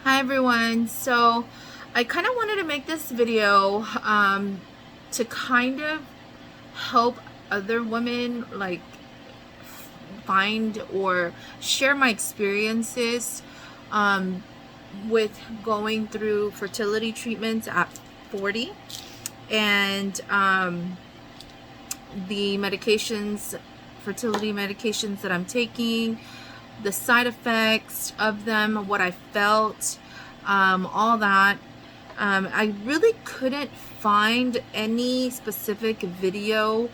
Hi everyone. So I kind of wanted to make this video to kind of help other women like find or share my experiences with going through fertility treatments at 40 and the medications, fertility medications that I'm taking, the side effects of them, what I felt, all that. I really couldn't find any specific video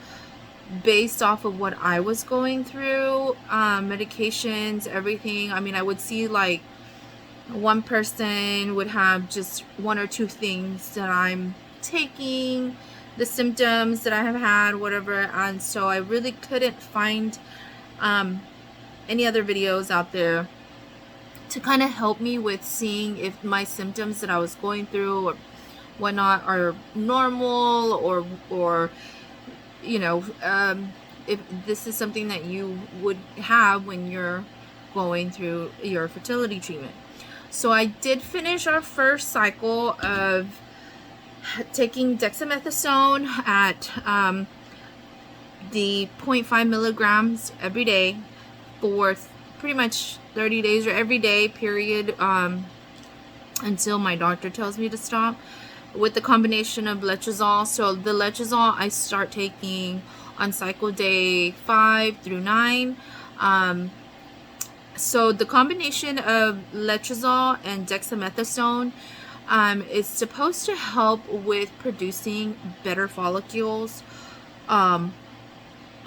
based off of what I was going through, medications, everything. I mean, I would see like one person would have just one or two things that I'm taking, the symptoms that I have had, whatever, and so I really couldn't find any other videos out there to kind of help me with seeing if my symptoms that I was going through or whatnot are normal, or you know, if this is something that you would have when you're going through your fertility treatment. So I did finish our first cycle of taking dexamethasone at the 0.5 milligrams every day for pretty much 30 days or every day period, until my doctor tells me to stop, with the combination of letrozole. So the letrozole I start taking on cycle day 5 through 9. So the combination of letrozole and dexamethasone is supposed to help with producing better follicles,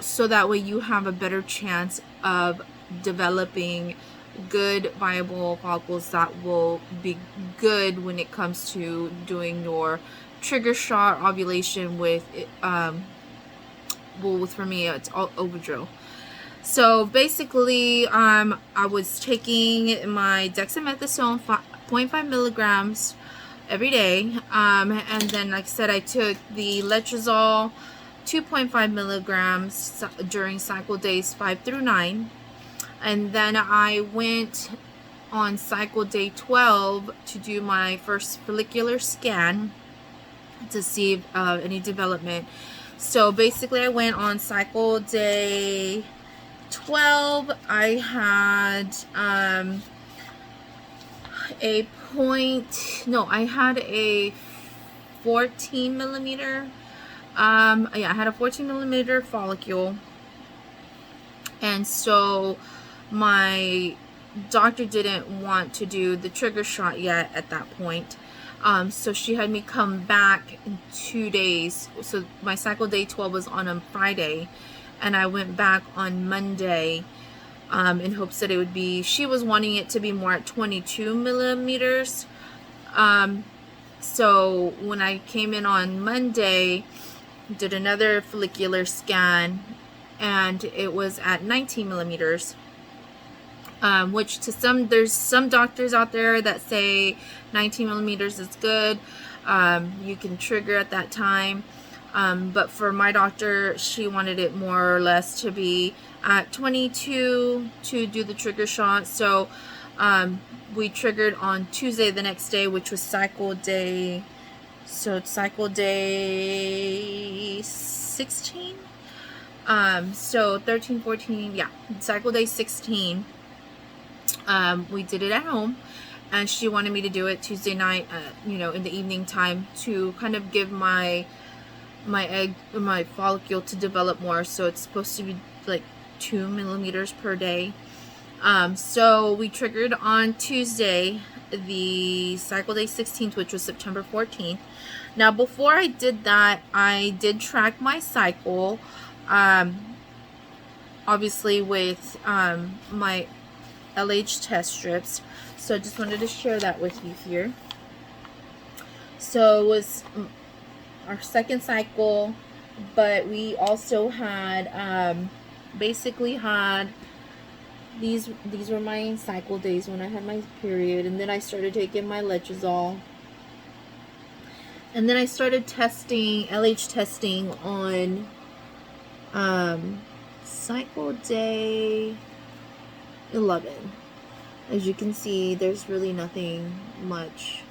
so that way you have a better chance of developing good viable follicles that will be good when it comes to doing your trigger shot ovulation with well, for me it's Ovidrel. So basically I was taking my dexamethasone 0.5 milligrams every day, and then like I said, I took the letrozole 2.5 milligrams during cycle days 5 through 9. And then I went on cycle day 12 to do my first follicular scan to see if, any development. So basically I went on cycle day 12. I had I had a 14 millimeter. I had a 14 millimeter follicle, and so my doctor didn't want to do the trigger shot yet at that point. So she had me come back in 2 days. So my cycle day 12 was on a Friday, and I went back on Monday in hopes that it would be, she was wanting it to be more at 22 millimeters. So when I came in on Monday, did another follicular scan, and it was at 19 millimeters. Which to some, there's some doctors out there that say 19 millimeters is good. You can trigger at that time. But for my doctor, she wanted it more or less to be at 22 to do the trigger shot. So we triggered on Tuesday the next day, which was cycle day. So it's cycle day 16. So 13, 14, yeah, cycle day 16. We did it at home, and she wanted me to do it Tuesday night, in the evening time, to kind of give my follicle to develop more. So it's supposed to be like 2 millimeters per day. So we triggered on Tuesday, the cycle day 16th, which was September 14th. Now before I did that, I did track my cycle, obviously with my LH test strips. So I just wanted to share that with you here. So it was our second cycle, but we also had basically had these were my cycle days when I had my period, and then I started taking my letrozole, and then I started testing LH testing on cycle day 11. As you can see, there's really nothing much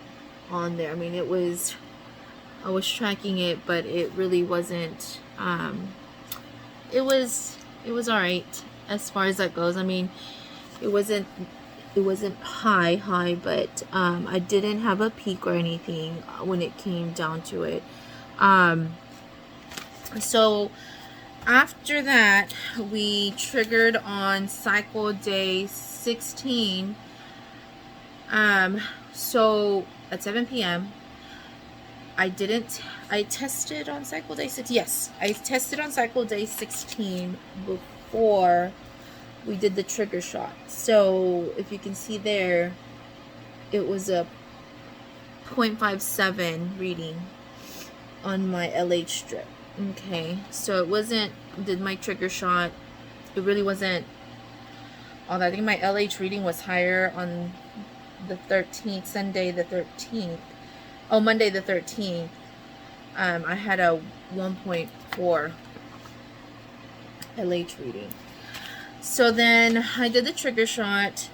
on there. I mean, I was tracking it, but it really wasn't, it was all right as far as that goes. I mean, it wasn't high, but I didn't have a peak or anything when it came down to it. So after that, we triggered on cycle day 16. So at 7 p.m. I tested on cycle day 6. Yes, I tested on cycle day 16 before we did the trigger shot. So if you can see there, it was a 0.57 reading on my LH strip. Okay, so it wasn't, did my trigger shot, it really wasn't all that. I think my LH reading was higher on the 13th, Sunday the 13th. Oh, Monday the 13th. I had a 1.4 LH reading. So then I did the trigger shot.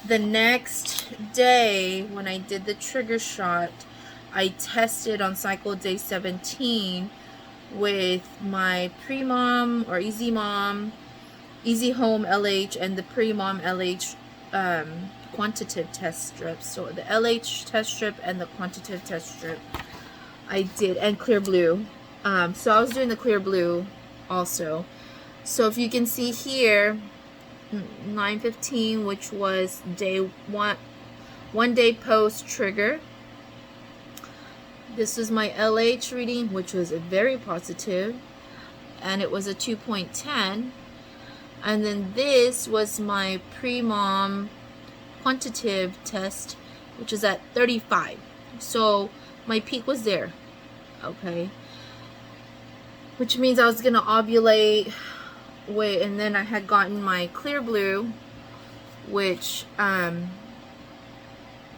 The next day, when I did the trigger shot, I tested on cycle day 17 with my pre-mom or easy mom, easy home LH, and the pre-mom LH quantitative test strip. So the LH test strip and the quantitative test strip I did, and clear blue. So I was doing the clear blue also. So if you can see here, 9:15, which was day one day post trigger. This was my LH reading, which was very positive, and it was a 2.10. And then this was my pre-mom quantitative test, which is at 35. So my peak was there, okay, which means I was gonna ovulate with, and then I had gotten my clear blue, which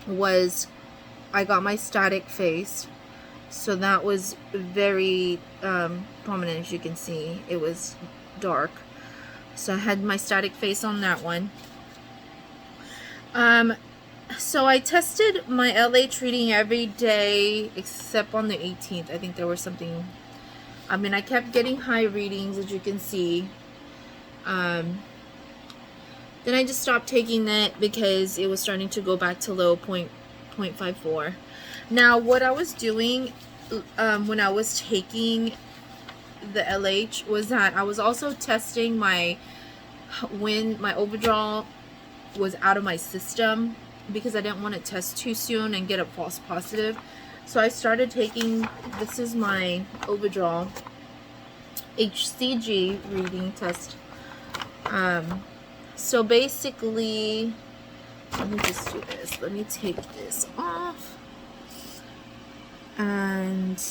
was, I got my static phase. So that was very prominent. As you can see, it was dark. So I had my static phase on that one. So I tested my LH reading every day except on the 18th. I think there was something, I mean, I kept getting high readings, as you can see. Then I just stopped taking that because it was starting to go back to low 0.54. Now, what I was doing when I was taking the LH was that I was also testing when my Ovidrel was out of my system, because I didn't want to test too soon and get a false positive. So I started taking, this is my Ovidrel HCG reading test. So basically, let me just do this. Let me take this off. And